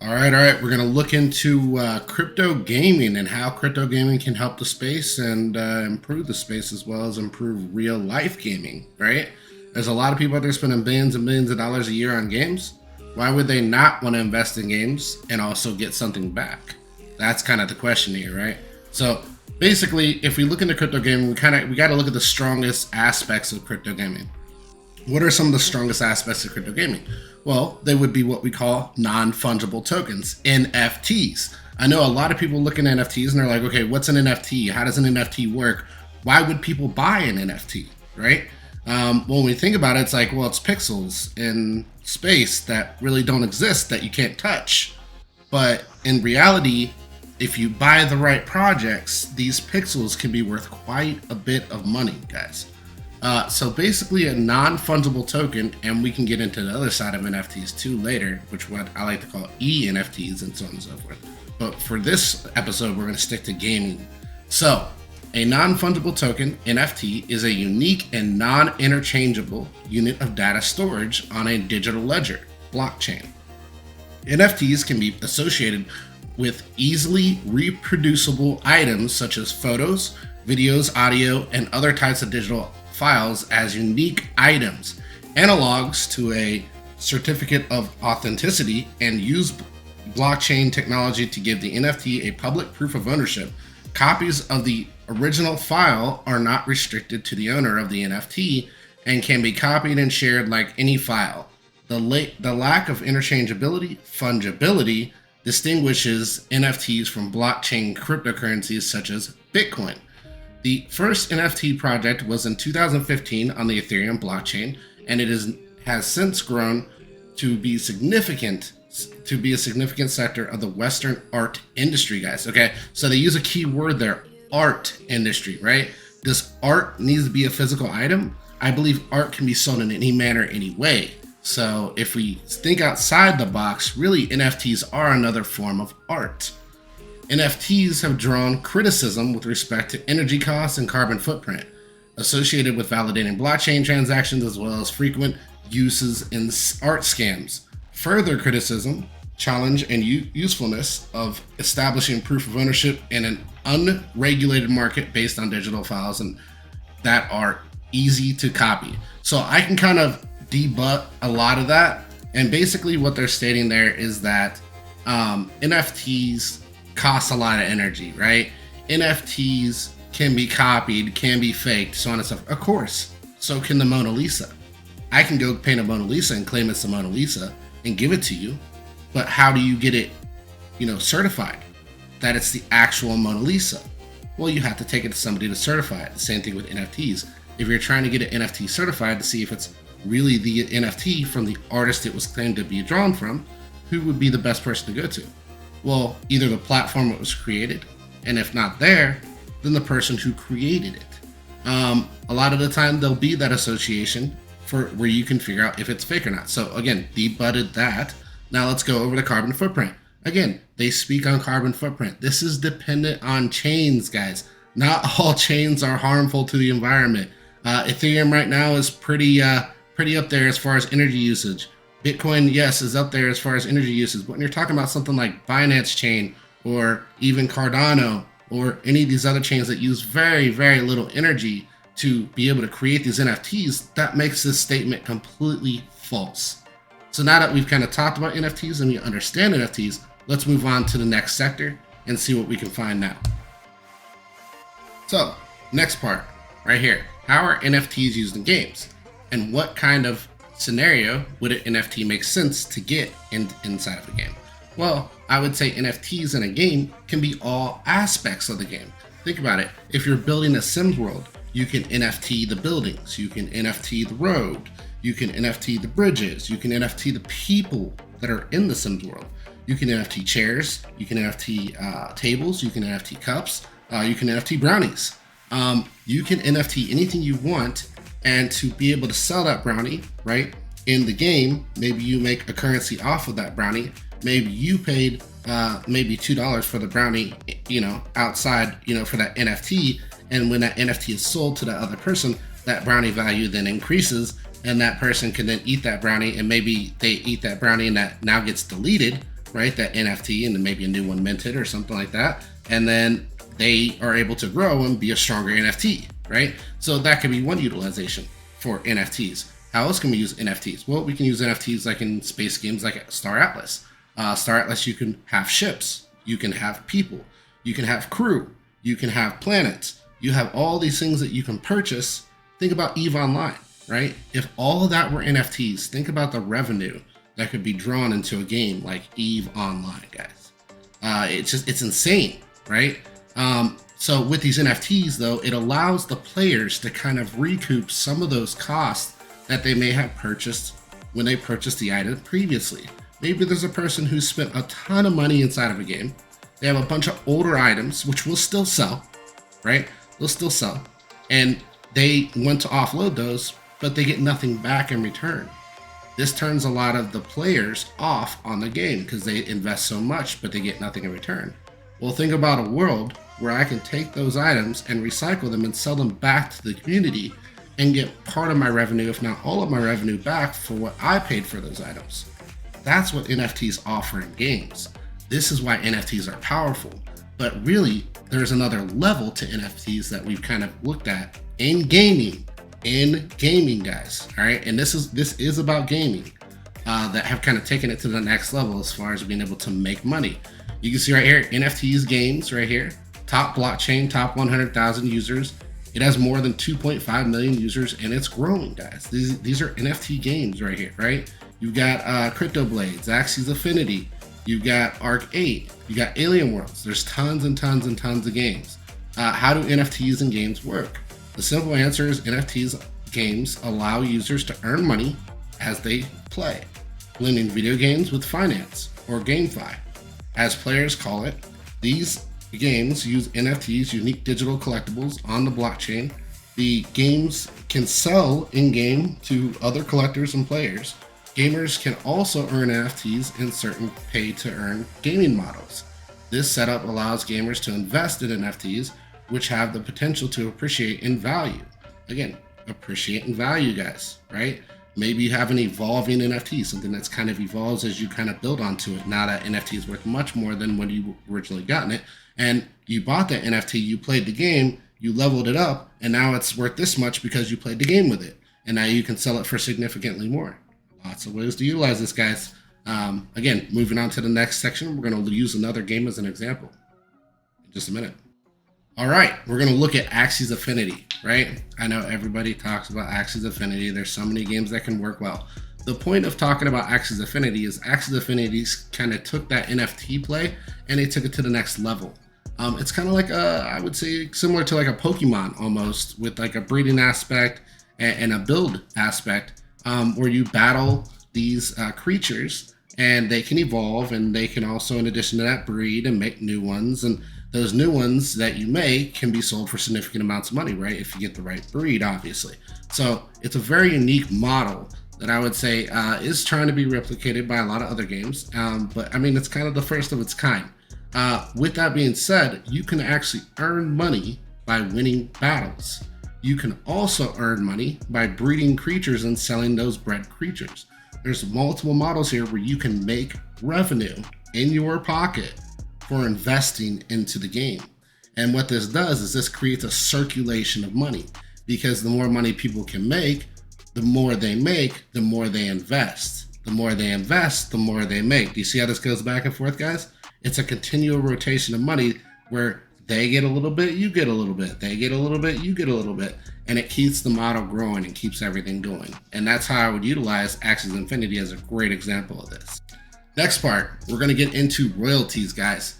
All right. We're going to look into crypto gaming and how crypto gaming can help the space and improve the space as well as improve real life gaming, right? There's a lot of people out there spending billions and millions of dollars a year on games. Why would they not want to invest in games and also get something back? That's kind of the question here, right? So basically, if we look into crypto gaming, we got to look at the strongest aspects of crypto gaming. What are some of the strongest aspects of crypto gaming? Well, they would be what we call non-fungible tokens, NFTs. I know a lot of people look at NFTs and they're like, okay, what's an NFT? How does an NFT work? Why would people buy an NFT, right? When we think about it, it's like, well, it's pixels in space that really don't exist that you can't touch. But in reality, if you buy the right projects, these pixels can be worth quite a bit of money, guys. So basically a non-fungible token, and we can get into the other side of NFTs too later, which what I like to call ENFTs and so on and so forth. But for this episode, we're going to stick to gaming. So a non-fungible token, NFT, is a unique and non-interchangeable unit of data storage on a digital ledger, blockchain. NFTs can be associated with easily reproducible items such as photos, videos, audio, and other types of digital files as unique items, analogs to a certificate of authenticity, and use blockchain technology to give the NFT a public proof of ownership. Copies of the original file are not restricted to the owner of the NFT and can be copied and shared like any file. The lack of interchangeability, fungibility, distinguishes NFTs from blockchain cryptocurrencies such as Bitcoin. The first NFT project was in 2015 on the Ethereum blockchain, and it has since grown to be a significant sector of the Western art industry, guys. Okay, so they use a key word there, art industry, right? Does art needs to be a physical item? I believe art can be sold in any manner, any way. So if we think outside the box, really NFTs are another form of art. NFTs have drawn criticism with respect to energy costs and carbon footprint associated with validating blockchain transactions, as well as frequent uses in art scams. Further criticism, challenge, and usefulness of establishing proof of ownership in an unregulated market based on digital files and that are easy to copy. So I can kind of debut a lot of that, and basically what they're stating there is that NFTs cost a lot of energy, right? NFTs can be copied, can be faked, so on and so forth. Of course, so can the Mona Lisa. I can go paint a Mona Lisa and claim it's the Mona Lisa and give it to you, but how do you get it, certified that it's the actual Mona Lisa? Well, you have to take it to somebody to certify it. The same thing with NFTs. If you're trying to get an NFT certified to see if it's really the NFT from the artist it was claimed to be drawn from, who would be the best person to go to? Well, either the platform it was created, and if not there, then the person who created it. A lot of the time there'll be that association for where you can figure out if it's fake or not. So again, debudded that. Now let's go over the carbon footprint. Again, they speak on carbon footprint. This is dependent on chains, guys. Not all chains are harmful to the environment. Ethereum right now is pretty up there as far as energy usage. Bitcoin, yes, is up there as far as energy usage. But when you're talking about something like Binance Chain or even Cardano or any of these other chains that use very, very little energy to be able to create these NFTs, that makes this statement completely false. So now that we've kind of talked about NFTs and we understand NFTs, let's move on to the next sector and see what we can find now. So, next part, right here. How are NFTs used in games? And what kind of scenario would an NFT make sense to get inside of a game? Well, I would say NFTs in a game can be all aspects of the game. Think about it. If you're building a Sims world, you can NFT the buildings, you can NFT the road, you can NFT the bridges, you can NFT the people that are in the Sims world. You can NFT chairs, you can NFT tables, you can NFT cups, you can NFT brownies. You can NFT anything you want, and to be able to sell that brownie, right, in the game, maybe you make a currency off of that brownie. Maybe you paid maybe $2 for the brownie, outside, for that NFT. And when that NFT is sold to that other person, that brownie value then increases, and that person can then eat that brownie, and maybe they eat that brownie and that now gets deleted, right? That NFT, and then maybe a new one minted or something like that. And then they are able to grow and be a stronger NFT, right? So that could be one utilization for NFTs. How else can we use NFTs? Well, we can use NFTs like in space games like Star Atlas. Star Atlas, you can have ships, you can have people, you can have crew, you can have planets. You have all these things that you can purchase. Think about EVE Online, right? If all of that were NFTs, think about the revenue that could be drawn into a game like EVE Online, guys. It's insane, right? So with these NFTs, though, it allows the players to kind of recoup some of those costs that they may have purchased when they purchased the item previously. Maybe there's a person who spent a ton of money inside of a game. They have a bunch of older items, which will still sell, right? They'll still sell. And they want to offload those, but they get nothing back in return. This turns a lot of the players off on the game because they invest so much, but they get nothing in return. Well, think about a world where I can take those items and recycle them and sell them back to the community and get part of my revenue, if not all of my revenue, back for what I paid for those items. That's what NFTs offer in games. This is why NFTs are powerful. But really, there's another level to NFTs that we've kind of looked at in gaming, guys. All right, and this is about gaming that have kind of taken it to the next level as far as being able to make money. You can see right here, NFTs games right here, top blockchain, top 100,000 users. It has more than 2.5 million users, and it's growing, guys. These are NFT games right here, right? You've got Crypto Blades, Axies Infinity. You've got Arc 8. You got Alien Worlds. There's tons and tons and tons of games. How do NFTs and games work? The simple answer is NFTs games allow users to earn money as they play, blending video games with finance, or GameFi, as players call it. These games use NFTs, unique digital collectibles, on the blockchain. The games can sell in-game to other collectors and players. Gamers can also earn NFTs in certain pay-to-earn gaming models. This setup allows gamers to invest in NFTs, which have the potential to appreciate in value. Again, appreciate in value, guys, right? Maybe you have an evolving NFT, something that's kind of evolves as you kind of build onto it. Now that NFT is worth much more than when you originally gotten it, and you bought that NFT, you played the game, you leveled it up, and now it's worth this much because you played the game with it, and now you can sell it for significantly more. Lots of ways to utilize this, guys. Again, moving on to the next section, we're going to use another game as an example in just a minute. All right, we're going to look at Axies Infinity, right? I know everybody talks about Axies Infinity. There's so many games that can work well. The point of talking about Axies Infinity is Axies Infinity kind of took that NFT play and they took it to the next level. It's kind of like I would say similar to like a Pokemon almost, with like a breeding aspect and a build aspect, where you battle these creatures and they can evolve, and they can also, in addition to that, breed and make new ones. And those new ones that you make can be sold for significant amounts of money, right? If you get the right breed, obviously. So it's a very unique model that I would say is trying to be replicated by a lot of other games. But I mean, it's kind of the first of its kind. With that being said, you can actually earn money by winning battles. You can also earn money by breeding creatures and selling those bred creatures. There's multiple models here where you can make revenue in your pocket for investing into the game. And what this does is this creates a circulation of money, because the more money people can make, the more they make, the more they invest. The more they invest, the more they make. Do you see how this goes back and forth, guys? It's a continual rotation of money where they get a little bit, you get a little bit, they get a little bit, you get a little bit, and it keeps the model growing and keeps everything going. And that's how I would utilize Axies Infinity as a great example of this. Next part, we're going to get into royalties, guys.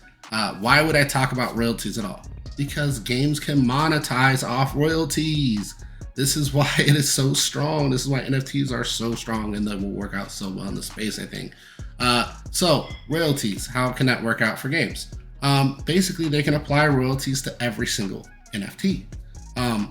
Why would I talk about royalties at all? Because games can monetize off royalties. This is why it is so strong. This is why NFTs are so strong, and they will work out so well in the space, I think. So royalties, how can that work out for games? Basically, they can apply royalties to every single NFT.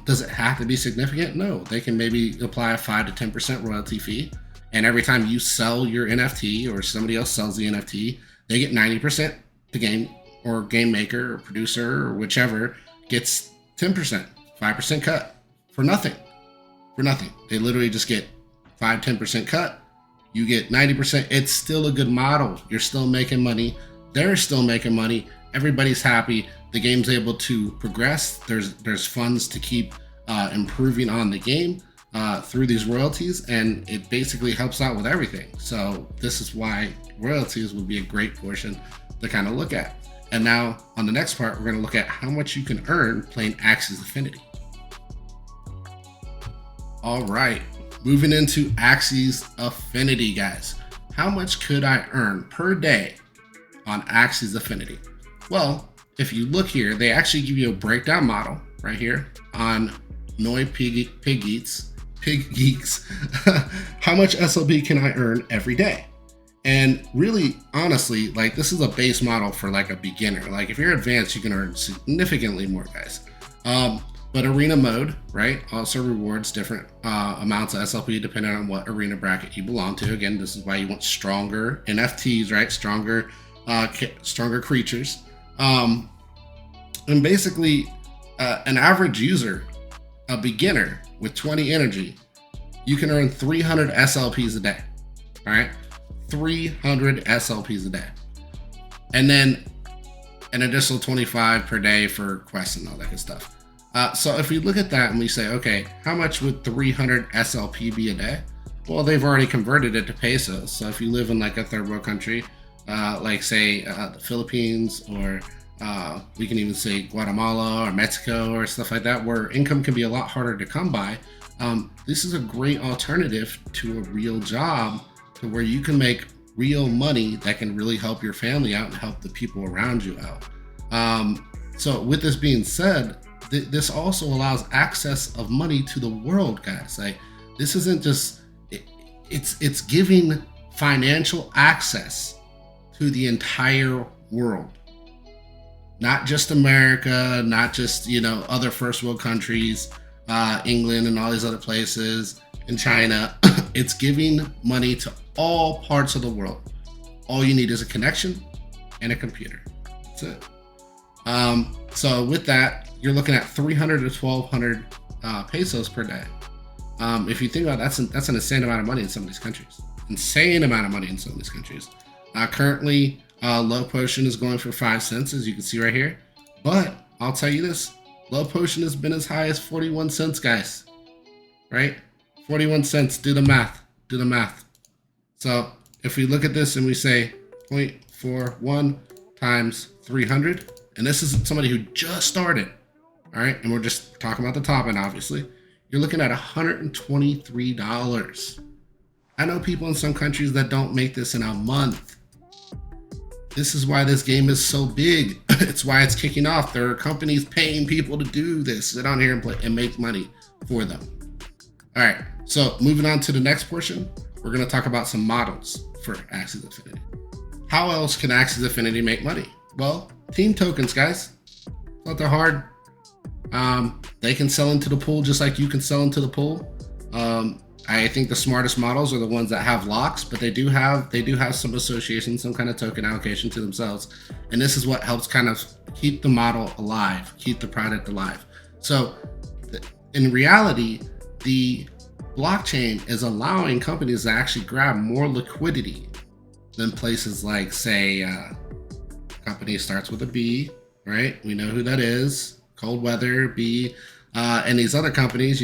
Does it have to be significant? No, they can maybe apply a 5 to 10% royalty fee. And every time you sell your NFT or somebody else sells the NFT, they get 90%. The game or game maker or producer or whichever gets 10%, 5% cut for nothing. They literally just get 5-10% cut, you get 90%. It's still a good model. You're still making money. They're still making money. Everybody's happy. The game's able to progress. There's funds to keep improving on the game through these royalties, and it basically helps out with everything. So this is why royalties would be a great portion to kind of look at. And now on the next part, we're going to look at how much you can earn playing Axies Infinity. All right, moving into Axies Infinity, guys. How much could I earn per day on Axies Infinity? Well, if you look here, they actually give you a breakdown model right here on Pig Geeks. How much SLP can I earn every day? And really, honestly, like this is a base model for like a beginner. Like if you're advanced, you can earn significantly more, guys. But arena mode, right, also rewards different amounts of SLP depending on what arena bracket you belong to. Again, this is why you want stronger NFTs, right? Stronger creatures. And basically, an average user, a beginner with 20 energy, you can earn 300 SLPs a day, all right? 300 SLPs a day. And then an additional 25 per day for quests and all that good stuff. So if we look at that and we say, okay, how much would 300 SLP be a day? Well, they've already converted it to pesos. So if you live in like a third world country, like say the Philippines, or we can even say Guatemala or Mexico or stuff like that, where income can be a lot harder to come by, this is a great alternative to a real job, to where you can make real money that can really help your family out and help the people around you out. So with this being said, this also allows access of money to the world, guys. Like this isn't just, it's giving financial access to the entire world. Not just America, not just, other first world countries, England and all these other places, and China. It's giving money to all parts of the world. All you need is a connection and a computer. That's it. So with that, you're looking at 300 to 1200 pesos per day. If you think about it, that's an insane amount of money in some of these countries. Insane amount of money in some of these countries. Currently, low potion is going for 5 cents, as you can see right here. But I'll tell you this, low potion has been as high as 41 cents, guys. Right? 41 cents. Do the math. Do the math. So if we look at this and we say 0.41 times 300, and this is somebody who just started, all right, and we're just talking about the top end, obviously, you're looking at $123. I know people in some countries that don't make this in a month. This is why this game is so big. It's why it's kicking off. There are companies paying people to do this, sit on here and play and make money for them. All right, so moving on to the next portion, we're going to talk about some models for Axies Infinity. How else can Axies Infinity make money? Well, team tokens, guys. It's not that hard. They can sell into the pool just like you can sell into the pool. I think the smartest models are the ones that have locks, but they do have some association, some kind of token allocation to themselves. And this is what helps kind of keep the model alive, keep the product alive. So in reality, the blockchain is allowing companies to actually grab more liquidity than places like, say, company starts with a B, right? We know who that is. Cold Weather, B, and these other companies,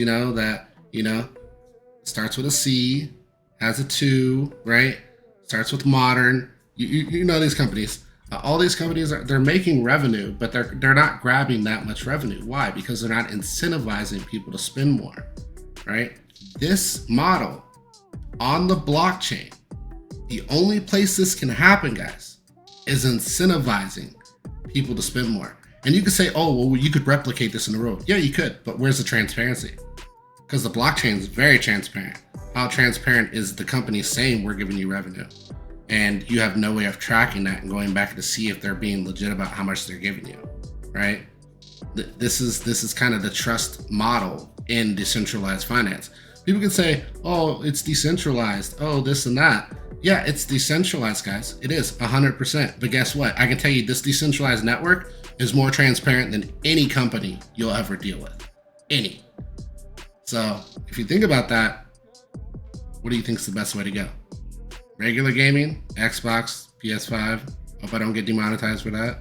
starts with a C, has a 2, right? Starts with Modern. You know these companies. All these companies they're making revenue, but they're not grabbing that much revenue. Why? Because they're not incentivizing people to spend more, right? This model on the blockchain, the only place this can happen, guys, is incentivizing people to spend more. And you could say, oh, well, you could replicate this in the road. Yeah, you could, but where's the transparency? Because the blockchain is very transparent. How transparent is the company saying we're giving you revenue? And you have no way of tracking that and going back to see if they're being legit about how much they're giving you, right? This is kind of the trust model in decentralized finance. People can say, oh, it's decentralized. Oh, this and that. Yeah, it's decentralized, guys. It is 100%. But guess what? I can tell you this decentralized network is more transparent than any company you'll ever deal with. Any. So if you think about that, what do you think is the best way to go? Regular gaming, Xbox, PS5. Hope I don't get demonetized for that.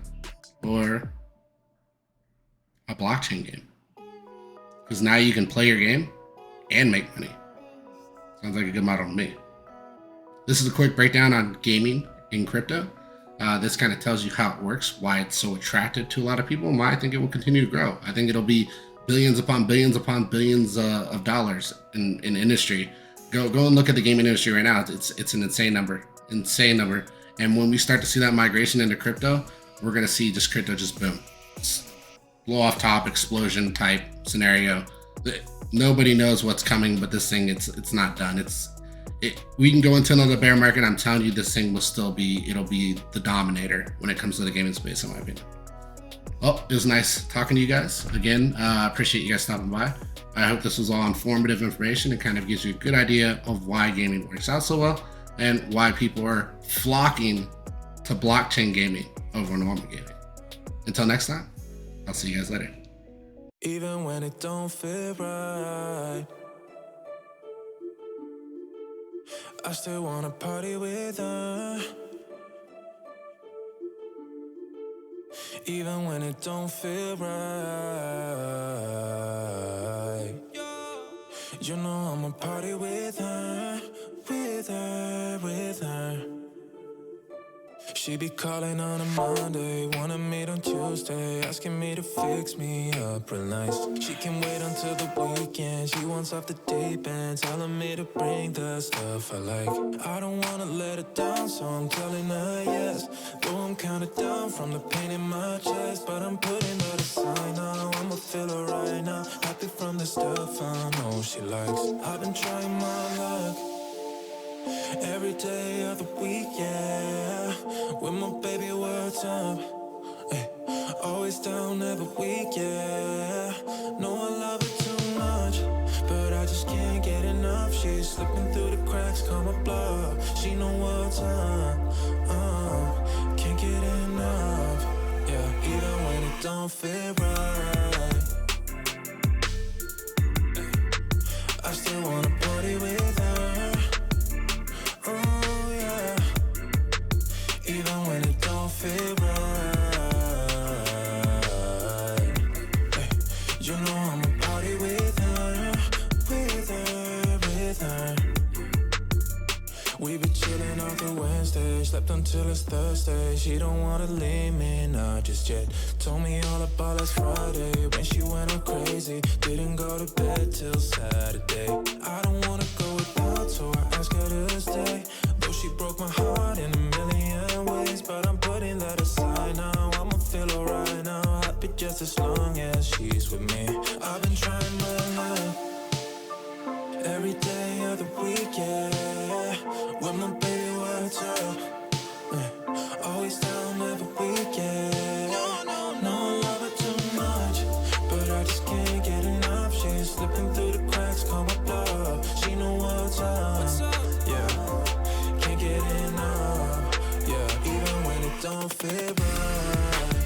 Or a blockchain game. Because now you can play your game and make money. Sounds like a good model to me. This is a quick breakdown on gaming in crypto. This kind of tells you how it works, why it's so attractive to a lot of people, and why I think it will continue to grow. I think it'll be billions upon billions upon billions of dollars in industry. Go and look at the gaming industry right now. It's an insane number. And when we start to see that migration into crypto, we're gonna see just crypto just boom. It's blow off top explosion type scenario. Nobody knows what's coming, but this thing it's not done. We can go into another bear market. I'm telling you, this thing it'll be the dominator when it comes to the gaming space, in my opinion. Well, it was nice talking to you guys again. Appreciate you guys stopping by. I hope this was all informative information. It kind of gives you a good idea of why gaming works out so well and why people are flocking to blockchain gaming over normal gaming. Until next time, I'll see you guys later. Even when it don't feel right, I still wanna party with her. Even when it don't feel right, you know I'ma party with her, with her, with her. She be calling on a Monday, wanna meet on Tuesday, asking me to fix me up real nice. She can wait until the weekend, she wants off the deep end, telling me to bring the stuff I like. I don't wanna let her down, so I'm telling her yes. Though I'm kinda down from the pain in my chest, but I'm putting that aside now. I'ma feel her right now, happy from the stuff I know she likes. I've been trying my luck every day of the week, yeah. With my baby, what's up? Ay, always down every week, yeah. Know I love her too much, but I just can't get enough. She's slipping through the cracks, call my bluff. She know what's up, can't get enough, yeah. Even when it don't feel right, I still wanna party with her. Oh yeah, even when it don't feel right, hey, you know I'ma party with her, with her, with her. We be chillin' off the Wednesday, slept until it's Thursday. She don't wanna leave me, not just yet. Told me all about last Friday when she went all crazy. Didn't go to bed till Saturday. I don't wanna go without, so I ask her to stay. Though she broke my heart in a million ways, but I'm putting that aside now. I'ma feel alright now, happy just as long as she's with me. I've been trying my luck every day of the week, yeah. With my baby, what's up? Always down every week, yeah. No, I love her too much, but I just can't get enough. She's slipping through the cracks, call my bluff. She know what's up, yeah. Can't get enough, yeah. Even when it don't feel right,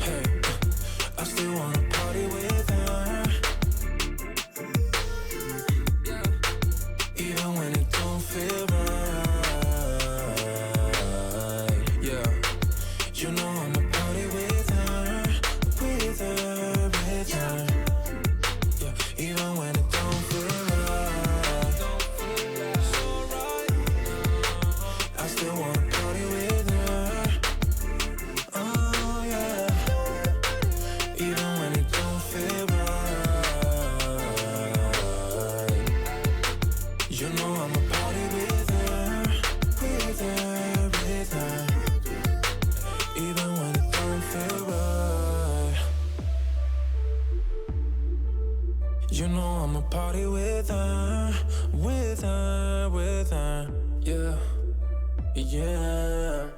hey, I still wanna party with her. Even when it don't feel right, yeah. You know I'ma party with her, with her, with her, yeah. Even when it don't feel right, I still wanna party with her. Oh yeah, even when it don't feel right, you know I'ma party with her, with her, with her. Even when it don't feel right, you know I'ma party with her, with her, with her, yeah, yeah.